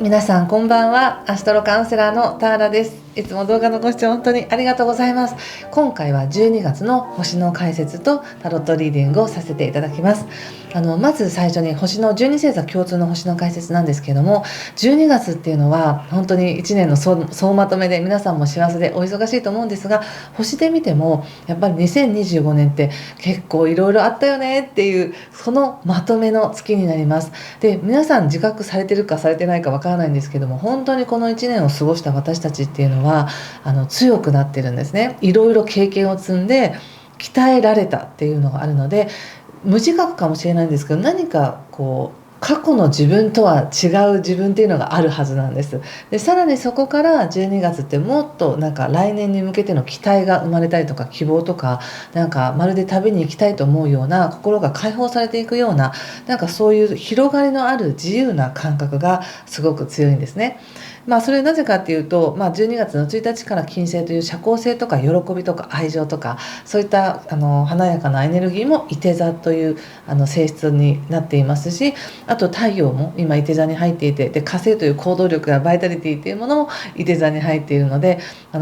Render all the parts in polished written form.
皆さんこんばんは。アストロカウンセラーのターラです。いつも動画のご視聴本当にありがとうございます。今回は12月の星の解説とタロットリーディングをさせていただきます。まず最初に星の12星座共通の星の解説なんですけども、12月っていうのは本当に1年の総まとめで皆さんも幸せでお忙しいと思うんですが、星で見てもやっぱり2025年って結構いろいろあったよねっていうそのまとめの月になります。で、皆さん自覚されてるかされてないかわからないんですけども、本当にこの1年を過ごした私たちっていうのは強くなってるんですね。いろいろ経験を積んで鍛えられたっていうのがあるので、無自覚かもしれないんですけど、何か過去の自分とは違う自分っていうのがあるはずなんです。で、さらにそこから12月ってもっとなんか来年に向けての期待が生まれたりとか、希望とか、なんかまるで旅に行きたいと思うような、心が解放されていくような、なんかそういう広がりのある自由な感覚がすごく強いんですね。それなぜかっていうと、12月の1日から金星という社交性とか喜びとか愛情とか、そういった華やかなエネルギーもいて座という性質になっていますし、あと太陽も今いて座に入っていて、で火星という行動力やバイタリティっていうものもいて座に入っているので、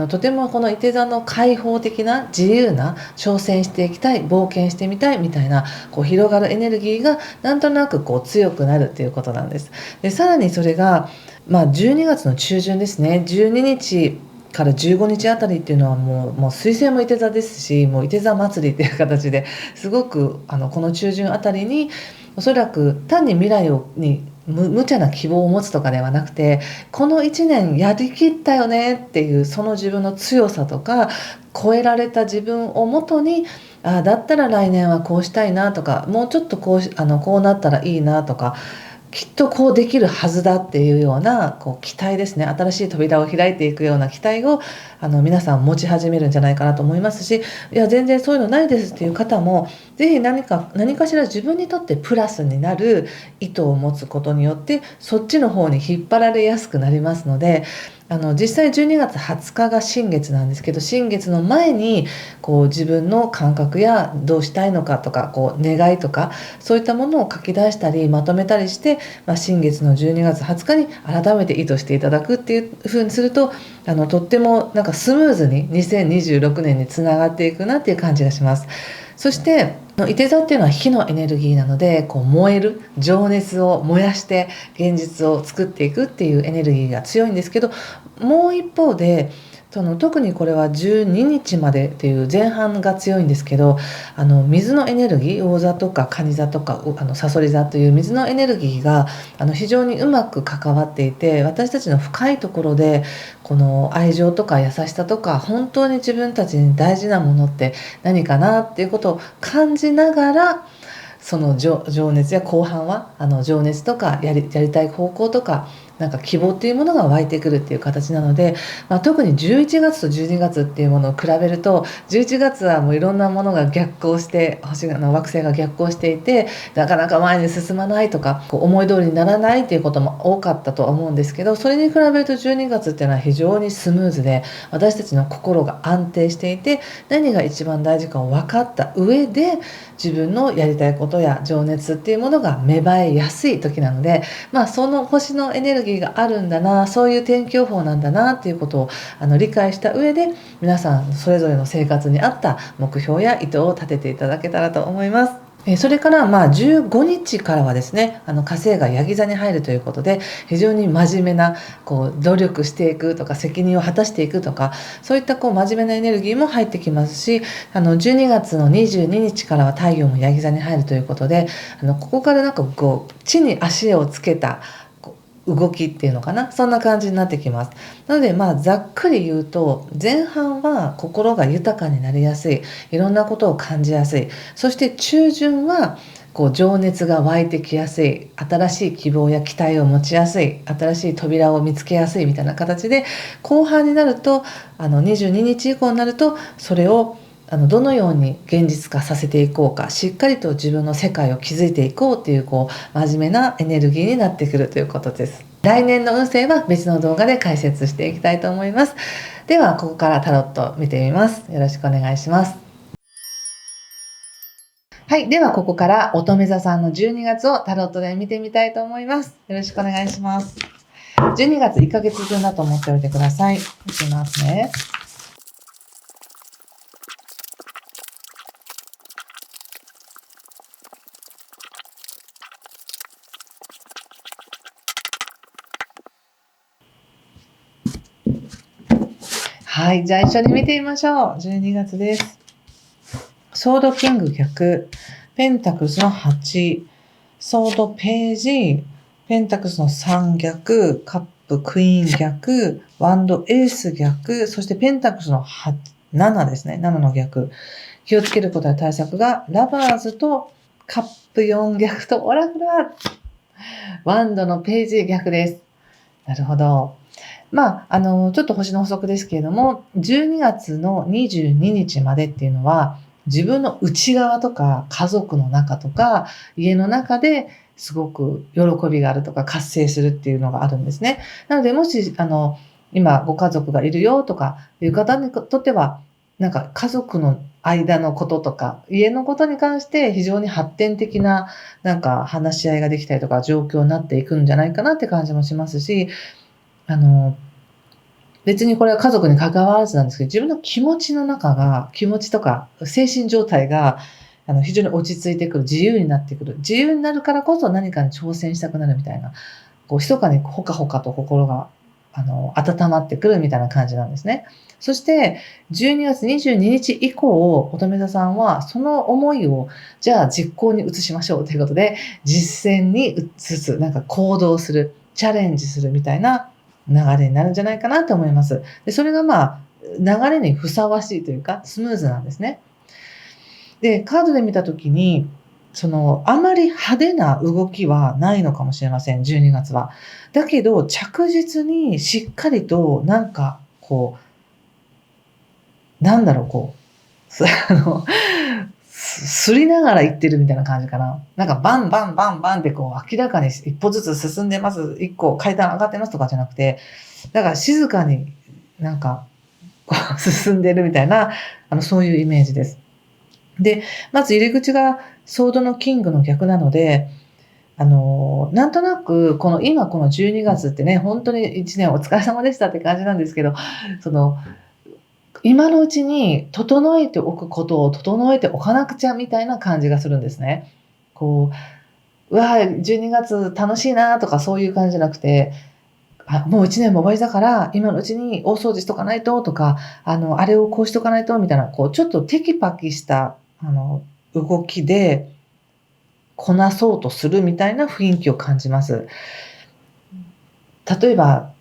とてもこのいて座の開放的な自由な、挑戦していきたい、冒険してみたいみたいな広がるエネルギーがなんとなく強くなるっていうことなんです。で、さらにそれが12月の中旬ですね、12日から15日あたりっていうのはもう水星もいて座ですし、もういて座祭りっていう形ですごくこの中旬あたりにおそらく単に未来に無茶な希望を持つとかではなくて、この1年やりきったよねっていうその自分の強さとか、超えられた自分をもとに、だったら来年はこうしたいなとか、もうちょっとこうなったらいいなとか、きっとこうできるはずだっていうような期待ですね。新しい扉を開いていくような期待を皆さん持ち始めるんじゃないかなと思いますし、いや全然そういうのないですっていう方も、ぜひ何かしら自分にとってプラスになる意図を持つことによってそっちの方に引っ張られやすくなりますので、実際12月20日が新月なんですけど、新月の前に自分の感覚やどうしたいのかとか願いとか、そういったものを書き出したりまとめたりして、新月の12月20日に改めて意図していただくっていう風にすると、とってもなんかスムーズに2026年につながっていくなっていう感じがします。そしていて座っていうのは火のエネルギーなので、燃える情熱を燃やして現実を作っていくっていうエネルギーが強いんですけど、もう一方で特にこれは12日までっていう前半が強いんですけど、水のエネルギー、魚座とか蟹座とかさそり座という水のエネルギーが非常にうまく関わっていて、私たちの深いところでこの愛情とか優しさとか、本当に自分たちに大事なものって何かなっていうことを感じながら、その情熱や後半は情熱とかやりたい方向とか、なんか希望っていうものが湧いてくるっていう形なので、特に11月と12月っていうものを比べると、11月はもういろんなものが逆行して、惑星が逆行していて、なかなか前に進まないとか思い通りにならないっていうことも多かったとは思うんですけど、それに比べると12月っていうのは非常にスムーズで、私たちの心が安定していて、何が一番大事かを分かった上で自分のやりたいことや情熱っていうものが芽生えやすい時なので、その星のエネルギーがあるんだな、そういう天気予報なんだなっていうことを理解した上で、皆さんそれぞれの生活に合った目標や意図を立てていただけたらと思います。それから15日からはですね、火星がヤギ座に入るということで、非常に真面目な努力していくとか、責任を果たしていくとか、そういった真面目なエネルギーも入ってきますし、12月の22日からは太陽もヤギ座に入るということで、ここからなんか地に足をつけた動きっていうのかな、そんな感じになってきます。なのでざっくり言うと、前半は心が豊かになりやすい、いろんなことを感じやすい。そして中旬は情熱が湧いてきやすい、新しい希望や期待を持ちやすい、新しい扉を見つけやすいみたいな形で、後半になると22日以降になると、それをどのように現実化させていこうか、しっかりと自分の世界を築いていこうっていう真面目なエネルギーになってくるということです。来年の運勢は別の動画で解説していきたいと思います。ではここからタロット見てみます。よろしくお願いします。はい、ではここから乙女座さんの12月をタロットで見てみたいと思います。よろしくお願いします。12月1ヶ月分だと思っておいてください。いきますね。はい。じゃあ一緒に見てみましょう。12月です。ソードキング逆、ペンタクルスの8、ソードページ、ペンタクルスの3逆、カップクイーン逆、ワンドエース逆、そしてペンタクルスの7ですね。7の逆。気をつけることや対策が、ラバーズとカップ4逆とオラクルは、ワンドのページ逆です。なるほど。ちょっと星の補足ですけれども、12月の22日までっていうのは、自分の内側とか、家族の中とか、家の中ですごく喜びがあるとか、活性するっていうのがあるんですね。なので、もし、今ご家族がいるよとかいう方にとっては、なんか家族の間のこととか、家のことに関して非常に発展的な、なんか話し合いができたりとか、状況になっていくんじゃないかなって感じもしますし、別にこれは家族に関わらずなんですけど、自分の気持ちとか精神状態が非常に落ち着いてくる、自由になってくる。自由になるからこそ何かに挑戦したくなるみたいな、密かにほかほかと心が温まってくるみたいな感じなんですね。そして12月22日以降、乙女座さんはその思いをじゃあ実行に移しましょうということで、実践に移す、なんか行動する、チャレンジするみたいな流れになるんじゃないかなと思います。で、それが流れにふさわしいというか、スムーズなんですね。で、カードで見たときに、あまり派手な動きはないのかもしれません、12月は。だけど、着実にしっかりと、すりながら行ってるみたいな感じかな。なんかバンバンバンバンって明らかに一歩ずつ進んでます、一個階段上がってますとかじゃなくて、だから静かに進んでるみたいな、そういうイメージです。で、まず入り口がソードのキングの逆なので、なんとなく、今この12月ってね、本当に1年お疲れ様でしたって感じなんですけど、今のうちに整えておくことを整えておかなくちゃみたいな感じがするんですね。12月楽しいなとかそういう感じじゃなくて、もう1年も終わりだから、今のうちに大掃除しとかないととか、あれをこうしとかないとみたいな、ちょっとテキパキした、動きでこなそうとするみたいな雰囲気を感じます。例えば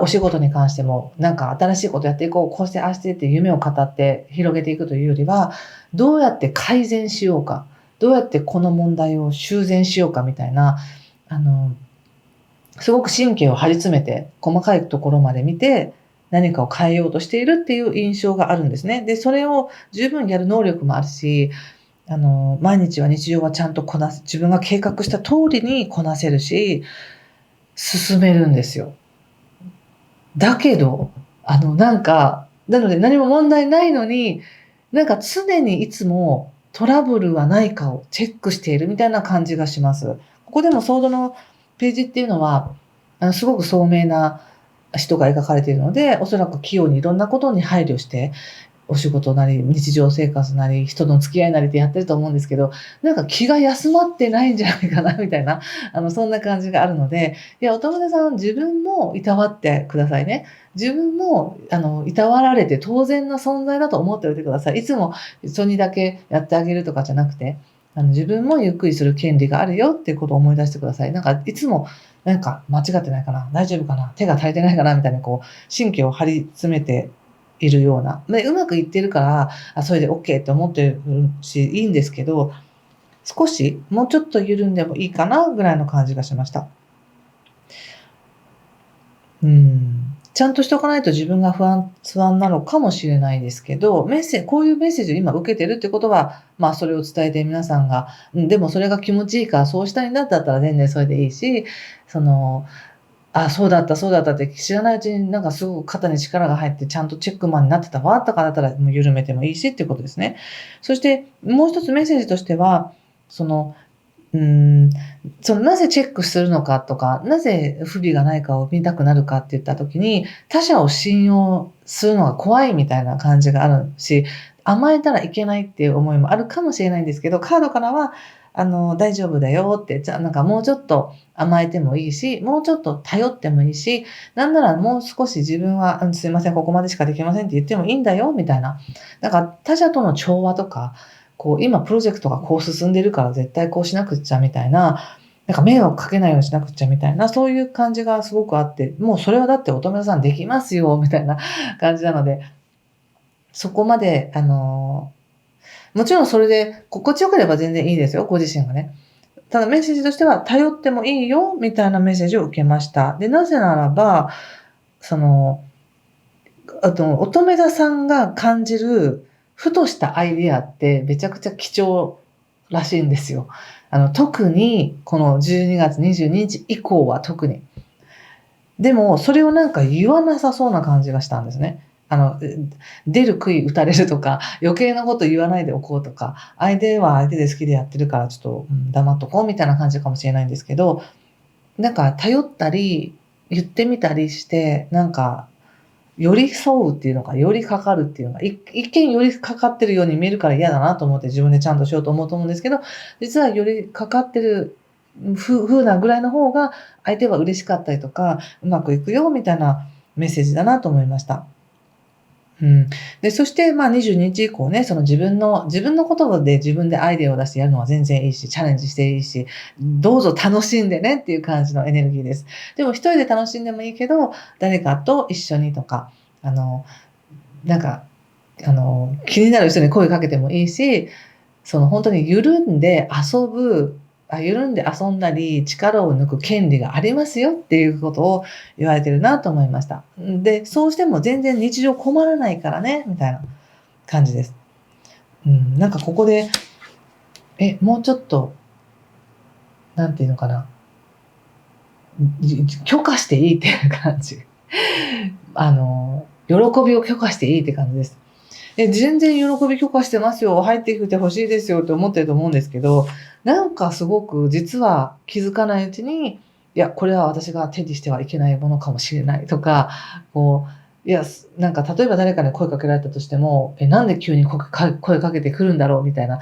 お仕事に関しても、なんか新しいことやっていこう、こうしてああしてって夢を語って広げていくというよりは、どうやって改善しようか、どうやってこの問題を修繕しようかみたいな、すごく神経を張り詰めて、細かいところまで見て、何かを変えようとしているっていう印象があるんですね。で、それを十分やる能力もあるし、毎日は日常はちゃんと自分が計画した通りにこなせるし、進めるんですよ。だけど、なので何も問題ないのに、なんか常にいつもトラブルはないかをチェックしているみたいな感じがします。ここでもソードのページっていうのは、すごく聡明な人が描かれているので、おそらく器用にいろんなことに配慮して、お仕事なり、日常生活なり、人の付き合いなりってやってると思うんですけど、なんか気が休まってないんじゃないかなみたいな、そんな感じがあるので、いや、お友達さん自分もいたわってくださいね。自分も、いたわられて当然な存在だと思っておいてください。いつも人にだけやってあげるとかじゃなくて、自分もゆっくりする権利があるよっていうことを思い出してください。なんか、いつも、なんか間違ってないかな、大丈夫かな、手が足りてないかなみたいに神経を張り詰めているような。で、うまくいってるから、それで OK って思ってるし、いいんですけど、少し、もうちょっと緩んでもいいかなぐらいの感じがしました。ちゃんとしておかないと自分が不安なのかもしれないですけど、こういうメッセージを今受けてるってことは、それを伝えて皆さんが、でもそれが気持ちいいからそうしたいんだったら全然それでいいし、そうだったって知らないうちになんかすごく肩に力が入ってちゃんとチェックマンになってたわとかだったらもう緩めてもいいしっていうことですね。そしてもう一つメッセージとしては、うーん、なぜチェックするのかとか、なぜ不備がないかを見たくなるかって言った時に、他者を信用するのが怖いみたいな感じがあるし、甘えたらいけないっていう思いもあるかもしれないんですけど、カードからは、大丈夫だよって、なんかもうちょっと甘えてもいいし、もうちょっと頼ってもいいし、なんならもう少し自分は、すいません、ここまでしかできませんって言ってもいいんだよ、みたいな。なんか他者との調和とか、今プロジェクトがこう進んでるから絶対こうしなくっちゃみたいな、なんか迷惑かけないようにしなくっちゃみたいな、そういう感じがすごくあって、もうそれはだって乙女さんできますよ、みたいな感じなので、そこまで、もちろんそれで心地よければ全然いいですよ、ご自身がね。ただメッセージとしては、頼ってもいいよ、みたいなメッセージを受けました。で、なぜならば、その、乙女座さんが感じる、ふとしたアイディアってめちゃくちゃ貴重らしいんですよ。特に、この12月22日以降は特に。でも、それをなんか言わなさそうな感じがしたんですね。出る杭打たれるとか、余計なこと言わないでおこうとか、相手は相手で好きでやってるからちょっと、黙っとこうみたいな感じかもしれないんですけど、なんか頼ったり、言ってみたりして、なんか寄り添うっていうのか、寄りかかるっていうのが、一見寄りかかってるように見えるから嫌だなと思って自分でちゃんとしようと思うと思うんですけど、実は寄りかかってる風なぐらいの方が相手は嬉しかったりとか、うまくいくよみたいなメッセージだなと思いました。うん。で、そして、22日以降ね、その自分のことで自分でアイデアを出してやるのは全然いいし、チャレンジしていいし、どうぞ楽しんでねっていう感じのエネルギーです。でも一人で楽しんでもいいけど、誰かと一緒にとか、あの、なんか、気になる人に声かけてもいいし、本当に緩んで遊んだり、力を抜く権利がありますよっていうことを言われてるなと思いました。で、そうしても全然日常困らないからね、みたいな感じです。なんかここで、もうちょっと、なんていうのかな、許可していいっていう感じ。喜びを許可していいって感じです。全然喜び許可してますよ。入ってきて欲しいですよって思ってると思うんですけど、なんかすごく実は気づかないうちに、いや、これは私が手にしてはいけないものかもしれないとか、なんか例えば誰かに声かけられたとしても、なんで急に声かけてくるんだろうみたいな、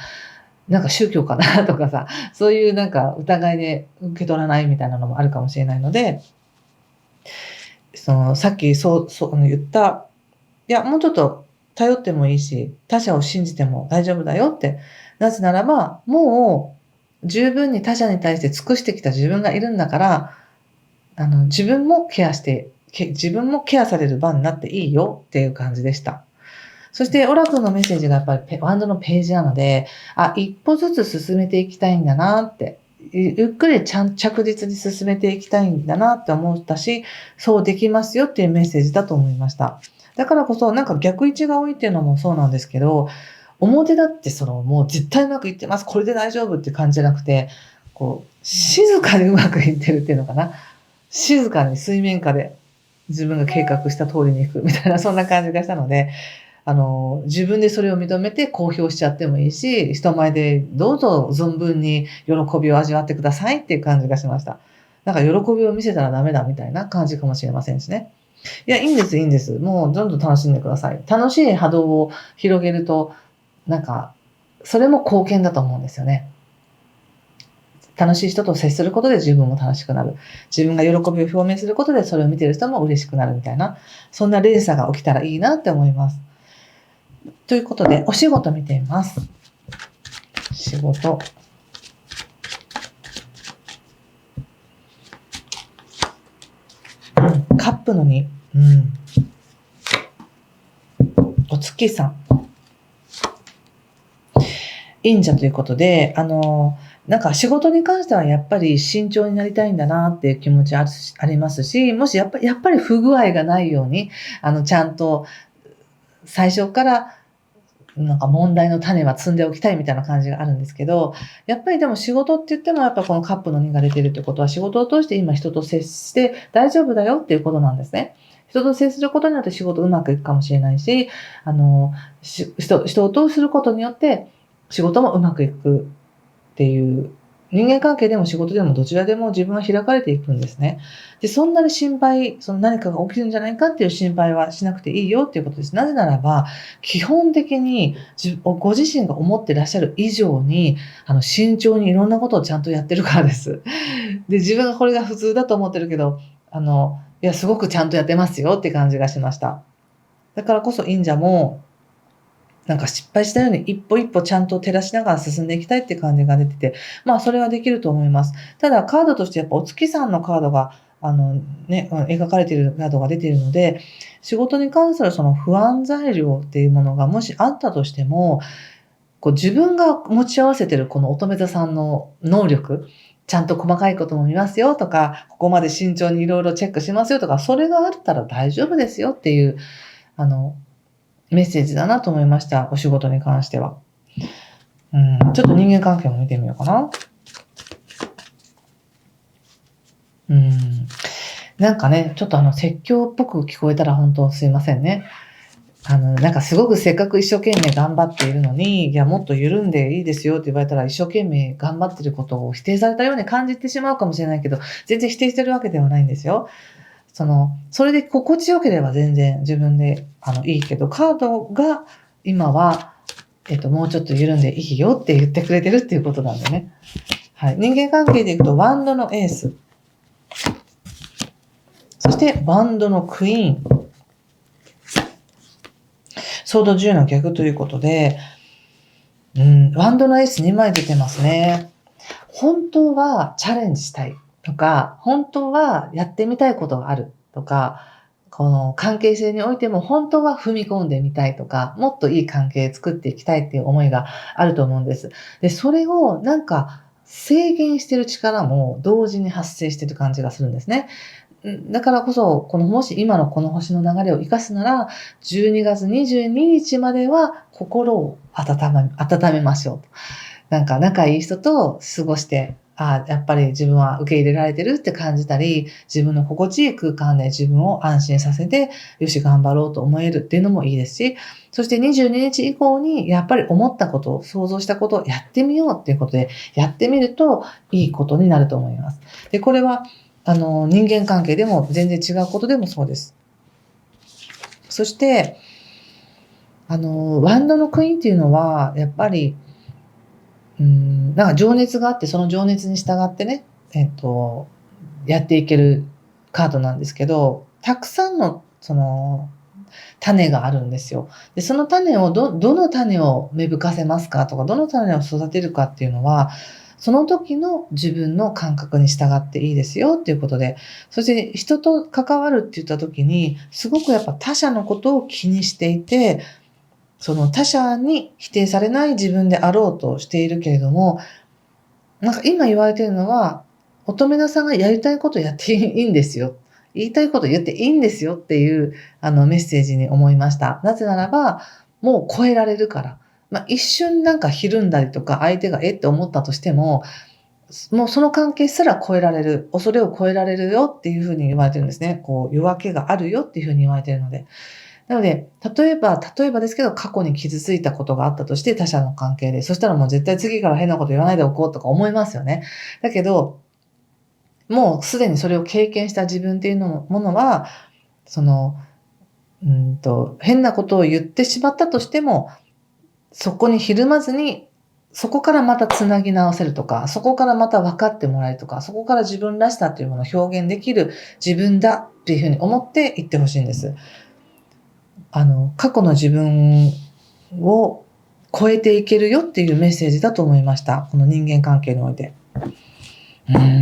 なんか宗教かなとかさ、そういうなんか疑いで受け取らないみたいなのもあるかもしれないので、さっき言った、いや、もうちょっと頼ってもいいし、他者を信じても大丈夫だよって。なぜならば、もう十分に他者に対して尽くしてきた自分がいるんだから、自分も自分もケアされる場になっていいよっていう感じでした。そして、オラクルのメッセージがやっぱりワンドのページなので、一歩ずつ進めていきたいんだなって、ゆっくり着実に進めていきたいんだなって思ったし、そうできますよっていうメッセージだと思いました。だからこそ、なんか逆位置が多いっていうのもそうなんですけど、表だってもう絶対うまくいってます、これで大丈夫って感じじゃなくて、静かにうまくいってるっていうのかな。静かに水面下で自分が計画した通りに行くみたいな、そんな感じがしたので、自分でそれを認めて公表しちゃってもいいし、人前でどうぞ存分に喜びを味わってくださいっていう感じがしました。なんか喜びを見せたらダメだみたいな感じかもしれませんしね。いや、いいんです、いいんです。もうどんどん楽しんでください。楽しい波動を広げると、なんか、それも貢献だと思うんですよね。楽しい人と接することで自分も楽しくなる。自分が喜びを表明することでそれを見てる人も嬉しくなるみたいな、そんな連鎖が起きたらいいなって思います。ということで、お仕事見てみます。仕事。カップの2。お月さん。忍者ということで、なんか仕事に関してはやっぱり慎重になりたいんだなっていう気持ちありますし、もしやっぱり不具合がないように、ちゃんと最初からなんか問題の種は積んでおきたいみたいな感じがあるんですけど、やっぱりでも仕事って言ってもやっぱこのカップの2が出てるってことは仕事を通して今人と接して大丈夫だよっていうことなんですね。人と接することによって仕事うまくいくかもしれないし、人を通することによって仕事もうまくいくっていう人間関係でも仕事でもどちらでも自分は開かれていくんですね。で、そんなに心配、何かが起きるんじゃないかっていう心配はしなくていいよっていうことです。なぜならば、基本的にご自身が思ってらっしゃる以上に、慎重にいろんなことをちゃんとやってるからです。で、自分がこれが普通だと思ってるけど、いや、すごくちゃんとやってますよって感じがしました。だからこそ忍者も、なんか失敗したように一歩一歩ちゃんと照らしながら進んでいきたいって感じが出てて、それはできると思います。ただカードとしてやっぱお月さんのカードが、描かれているカードが出ているので、仕事に関するその不安材料っていうものがもしあったとしても、自分が持ち合わせてるこの乙女座さんの能力、ちゃんと細かいことも見ますよとか、ここまで慎重にいろいろチェックしますよとか、それがあったら大丈夫ですよっていう、メッセージだなと思いました。お仕事に関しては。ちょっと人間関係も見てみようかな。なんかね、ちょっと説教っぽく聞こえたら本当すいませんね。なんかすごくせっかく一生懸命頑張っているのに、いや、もっと緩んでいいですよって言われたら、一生懸命頑張ってることを否定されたように感じてしまうかもしれないけど、全然否定してるわけではないんですよ。それで心地よければ全然自分でいいけど、カードが今は、もうちょっと緩んでいいよって言ってくれてるっていうことなんでね。はい。人間関係でいくと、ワンドのエース。そして、バンドのクイーン。ソード10の逆ということで、ワンドのエース2枚出てますね。本当はチャレンジしたいとか、本当はやってみたいことがあるとか、この関係性においても本当は踏み込んでみたいとか、もっといい関係作っていきたいっていう思いがあると思うんです。で、それをなんか制限してる力も同時に発生してる感じがするんですね。だからこそ、もし今のこの星の流れを活かすなら、12月22日までは心を温めましょうと。なんか仲いい人と過ごして、やっぱり自分は受け入れられてるって感じたり、自分の心地いい空間で自分を安心させて、よし頑張ろうと思えるっていうのもいいですし、そして22日以降にやっぱり思ったこと、想像したことをやってみようっていうことで、やってみるといいことになると思います。で、これは、人間関係でも全然違うことでもそうです。そして、ワンドのクイーンっていうのは、やっぱり、なんか情熱があって、その情熱に従ってね、やっていけるカードなんですけど、たくさんの、種があるんですよ。で、その種をどの種を芽吹かせますかとか、どの種を育てるかっていうのは、その時の自分の感覚に従っていいですよっていうことで、そして人と関わるって言った時に、すごくやっぱ他者のことを気にしていて、その他者に否定されない自分であろうとしているけれども、なんか今言われているのは、乙女座さんがやりたいことやっていいんですよ。言いたいこと言っていいんですよっていうメッセージに思いました。なぜならば、もう超えられるから。一瞬なんかひるんだりとか相手がって思ったとしても、もうその関係すら超えられる、恐れを超えられるよっていうふうに言われてるんですね。夜明けがあるよっていうふうに言われているので。なので、例えばですけど、過去に傷ついたことがあったとして、他者の関係で。そしたらもう絶対次から変なこと言わないでおこうとか思いますよね。だけど、もうすでにそれを経験した自分っていうものは、変なことを言ってしまったとしても、そこにひるまずに、そこからまたつなぎ直せるとか、そこからまた分かってもらえるとか、そこから自分らしさっていうものを表現できる自分だっていうふうに思って言ってほしいんです。過去の自分を超えていけるよっていうメッセージだと思いました。この人間関係において。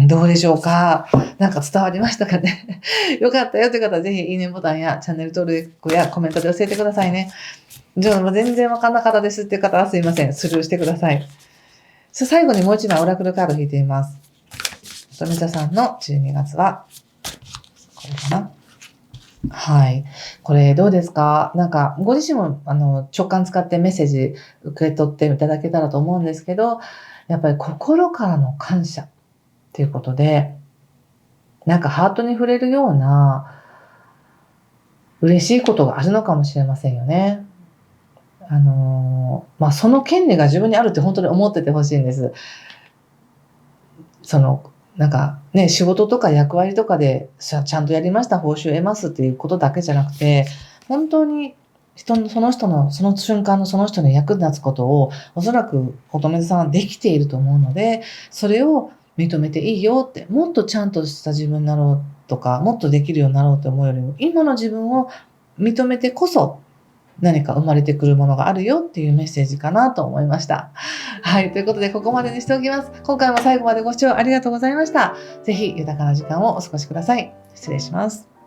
どうでしょうか。なんか伝わりましたかね。よかったよという方はぜひいいねボタンやチャンネル登録やコメントで教えてくださいね。全然わかんなかったですっていう方はすいません。スルーしてください。最後にもう一枚オラクルカード引いてみます。乙女座さんの12月は、これかな。はい。これどうですか？なんか、ご自身も直感使ってメッセージ受け取っていただけたらと思うんですけど、やっぱり心からの感謝っていうことで、なんかハートに触れるような嬉しいことがあるのかもしれませんよね。その権利が自分にあるって本当に思っててほしいんです。なんかね、仕事とか役割とかでちゃんとやりました、報酬を得ますっていうことだけじゃなくて、本当にその人の、その瞬間のその人に役立つことを、おそらく乙女座さんはできていると思うので、それを認めていいよって、もっとちゃんとした自分になろうとか、もっとできるようになろうと思うよりも、今の自分を認めてこそ、何か生まれてくるものがあるよっていうメッセージかなと思いました。はい。ということで、ここまでにしておきます。今回も最後までご視聴ありがとうございました。ぜひ豊かな時間をお過ごしください。失礼します。